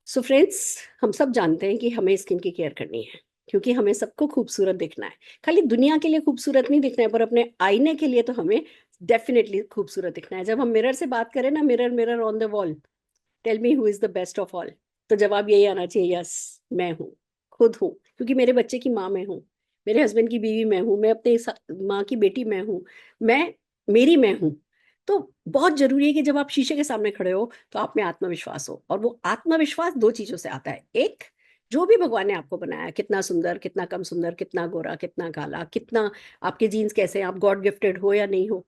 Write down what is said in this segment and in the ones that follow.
So friends, हम सब जानते हैं कि हमें स्किन की केयर करनी है क्योंकि हमें सबको खूबसूरत दिखना है। खाली दुनिया के लिए खूबसूरत नहीं दिखना है, पर अपने आईने के लिए तो हमें डेफिनेटली खूबसूरत दिखना है। जब हम मिरर से बात करें ना, mirror mirror on the wall, tell me who is the best of all, तो जवाब यही आना चाहिए, यस, मैं हूँ, खुद हूँ। क्योंकि मेरे बच्चे की माँ मैं हूँ, मेरे हस्बैंड की बीवी मैं हूँ, मैं अपने माँ की बेटी मैं हूँ, मैं मेरी मैं हूँ। तो बहुत जरूरी है कि जब आप शीशे के सामने खड़े हो तो आप में आत्मविश्वास हो, और वो आत्मविश्वास दो चीजों से आता है। एक, जो भी भगवान ने आपको बनाया, कितना सुंदर, कितना कम सुंदर, कितना गोरा, कितना काला, कितना आपके जीन्स कैसे हैं, आप गॉड गिफ्टेड हो या नहीं हो,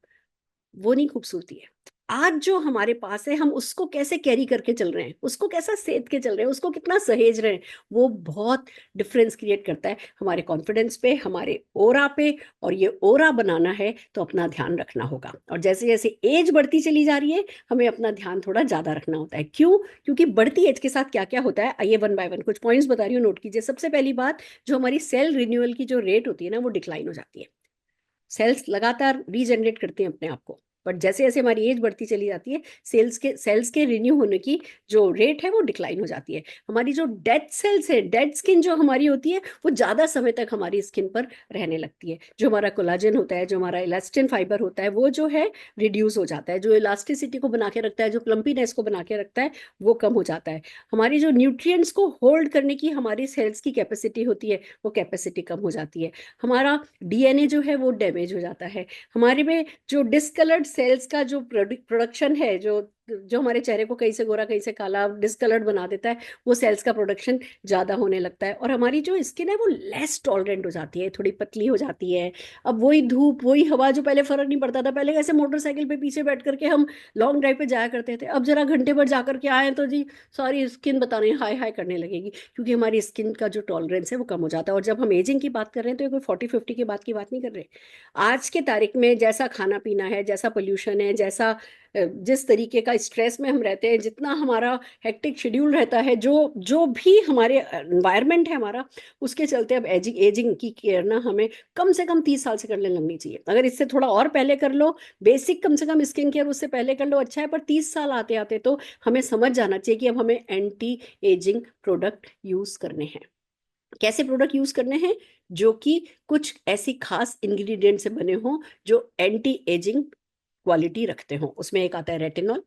वो नहीं खूबसूरती है। आज जो हमारे पास है, हम उसको कैसे कैरी करके चल रहे हैं, उसको कैसा सेध के चल रहे हैं, उसको कितना सहेज रहे हैं, वो बहुत डिफरेंस क्रिएट करता है हमारे कॉन्फिडेंस पे, हमारे ओरा पे। और ये ओरा बनाना है तो अपना ध्यान रखना होगा। और जैसे जैसे एज बढ़ती चली जा रही है, हमें अपना ध्यान थोड़ा ज्यादा रखना होता है। क्यों? क्योंकि बढ़ती एज के साथ क्या क्या होता है, आइए वन बाय वन कुछ पॉइंट्स बता रही हूँ, नोट कीजिए। सबसे पहली बात, जो हमारी सेल रिन्यूअल की जो रेट होती है ना, वो डिक्लाइन हो जाती है। सेल्स लगातार रीजनरेट करते हैं अपने आप को, बट जैसे जैसे हमारी एज बढ़ती चली जाती है, सेल्स के रिन्यू होने की जो रेट है वो डिक्लाइन हो जाती है। हमारी जो डेड सेल्स है, डेड स्किन जो हमारी होती है, वो ज्यादा समय तक हमारी स्किन पर रहने लगती है। जो हमारा कोलाजन होता है, जो हमारा इलास्टिन फाइबर होता है, वो जो है रिड्यूस हो जाता है। जो इलास्टिसिटी को बना के रखता है, जो प्लम्पीनेस को बना के रखता है, वो कम हो जाता है। हमारी जो न्यूट्रिएंट्स को होल्ड करने की हमारी सेल्स की कैपेसिटी होती है, वो कैपेसिटी कम हो जाती है। हमारा डीएनए जो है वो डैमेज हो जाता है। हमारे में जो डिस्कलर्ड सेल्स का जो प्रोडक्शन है, जो जो हमारे चेहरे को कहीं से गोरा कहीं से काला डिस्कलर्ड बना देता है, वो सेल्स का प्रोडक्शन ज्यादा होने लगता है। और हमारी जो स्किन है वो लेस टॉलरेंट हो जाती है, थोड़ी पतली हो जाती है। अब वही धूप वही हवा, जो पहले फर्क नहीं पड़ता था, पहले कैसे मोटरसाइकिल पे पीछे बैठ करके हम लॉन्ग ड्राइव पे जाया करते थे, अब जरा घंटे भर जा करके आए तो जी सारी स्किन बताने हाय हाय करने लगेगी, क्योंकि हमारी स्किन का जो टॉलरेंस है वो कम हो जाता है। और जब हम एजिंग की बात कर रहे हैं तो ये कोई 40-50 के बाद की बात नहीं कर रहे। आज के तारीख में जैसा खाना पीना है, जैसा पोल्यूशन है, जैसा जिस तरीके का स्ट्रेस में हम रहते हैं, जितना हमारा हेक्टिक शेड्यूल रहता है, जो जो भी हमारे एनवायरनमेंट है हमारा, उसके चलते अब एजिंग एजिंग की केयर ना हमें कम से कम 30 साल से करने लगनी चाहिए। अगर इससे थोड़ा और पहले कर लो, बेसिक कम से कम स्किन केयर उससे पहले कर लो, अच्छा है। पर 30 साल आते आते तो हमें समझ जाना चाहिए कि अब हमें एंटी एजिंग प्रोडक्ट यूज करने हैं। कैसे प्रोडक्ट यूज करने हैं? जो कि कुछ ऐसी खास इंग्रेडिएंट से बने हों जो एंटी एजिंग क्वालिटी रखते हों। उसमें एक आता है रेटिनॉल,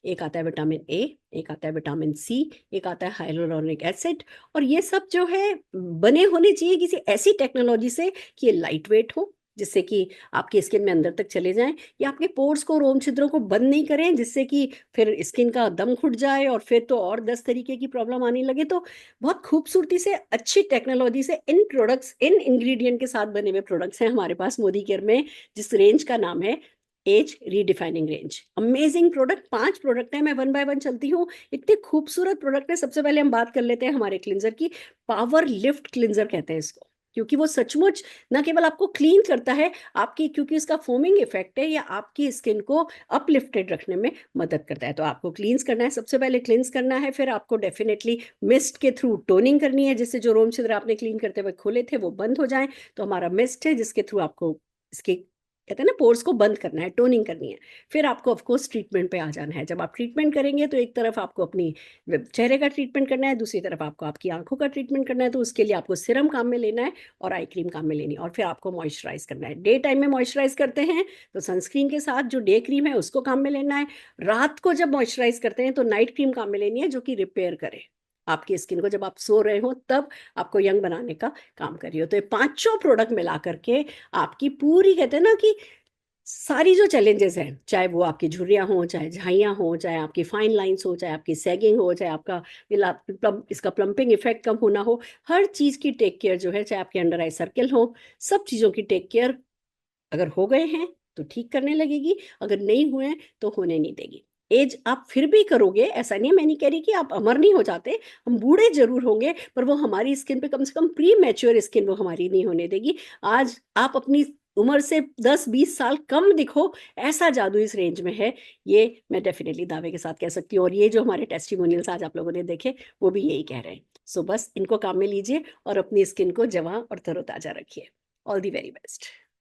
एक आता है विटामिन ए, एक आता है विटामिन सी, एक आता है हाइलोरोनिक एसिड। और ये सब जो है बने होने चाहिए किसी ऐसी टेक्नोलॉजी से कि ये लाइट वेट हो, जिससे कि आपकी स्किन में अंदर तक चले जाएं, या आपके पोर्स को, रोम छिद्रों को बंद नहीं करें, जिससे कि फिर स्किन का दम घुट जाए और फिर तो और 10 तरीके की प्रॉब्लम आने लगे। तो बहुत खूबसूरती से, अच्छी टेक्नोलॉजी से, इन प्रोडक्ट्स, इन इंग्रेडिएंट के साथ बने हुए प्रोडक्ट्स हैं हमारे पास मोदी केयर में, जिस रेंज का नाम है as redefining range. Amazing product, 5 product है, मैं वन बाय वन चलती हूँ। इतने खूबसूरत प्रोडक्ट है। सबसे पहले हम बात कर लेते हैं हमारे क्लिंजर की। पावर लिफ्ट क्लिंजर कहते हैं इसको, क्योंकि वो सचमुच न केवल आपको क्लीन करता है, आपकी, क्योंकि इसका फोमिंग इफेक्ट है, या आपकी स्किन को अपलिफ्टेड रखने में मदद करता है। तो आपको क्लींस करना है, सबसे पहले क्लींस करना है, फिर आपको डेफिनेटली मिस्ट के थ्रू टोनिंग करनी है, जिससे जो रोम छिद्र आपने क्लीन करते हुए खोले थे वो बंद हो जाए। तो हमारा मिस्ट है जिसके थ्रू आपको इसके, कहते हैं ना, पोर्स को बंद करना है, टोनिंग करनी है। फिर आपको ऑफकोर्स ट्रीटमेंट पे आ जाना है। जब आप ट्रीटमेंट करेंगे तो एक तरफ आपको अपनी चेहरे का ट्रीटमेंट करना है, दूसरी तरफ आपको आपकी आंखों का ट्रीटमेंट करना है। तो उसके लिए आपको सिरम काम में लेना है और आई क्रीम काम में लेनी है, और फिर आपको मॉइस्चराइज करना है। डे टाइम में मॉइस्चराइज करते हैं तो सनस्क्रीन के साथ जो डे क्रीम है उसको काम में लेना है। रात को जब मॉइस्चराइज करते हैं तो नाइट क्रीम काम में लेनी है, जो कि रिपेयर करे आपकी स्किन को। जब आप सो रहे हो तब आपको यंग बनाने का काम कर रही हो। तो ये पांचों प्रोडक्ट मिला करके आपकी पूरी, कहते हैं ना कि सारी जो चैलेंजेस हैं, चाहे वो आपकी झुर्रियां हो, चाहे झाइयां हो, चाहे आपकी फाइन लाइंस हो, चाहे आपकी सैगिंग हो, चाहे आपका इसका प्लम्पिंग इफेक्ट कम होना हो, हर चीज की टेक केयर जो है, चाहे आपके अंडर आई सर्कल हो, सब चीजों की टेक केयर अगर हो गए हैं तो ठीक करने लगेगी, अगर नहीं हुए हैं तो होने नहीं देगी। एज आप फिर भी करोगे, ऐसा नहीं है, मैं नहीं कह रही कि आप अमर नहीं हो जाते, हम बूढ़े जरूर होंगे, पर वो हमारी स्किन पे, कम से कम प्री मैच्योर स्किन वो हमारी नहीं होने देगी। आज आप अपनी उम्र से 10-20 साल कम दिखो, ऐसा जादू इस रेंज में है, ये मैं डेफिनेटली दावे के साथ कह सकती हूँ। और ये जो हमारे टेस्टिमोनियल्स आज आप लोगों ने देखे, वो भी यही कह रहे हैं। सो बस इनको काम में लीजिए और अपनी स्किन को जवां और तरोताजा रखिए। All the very best.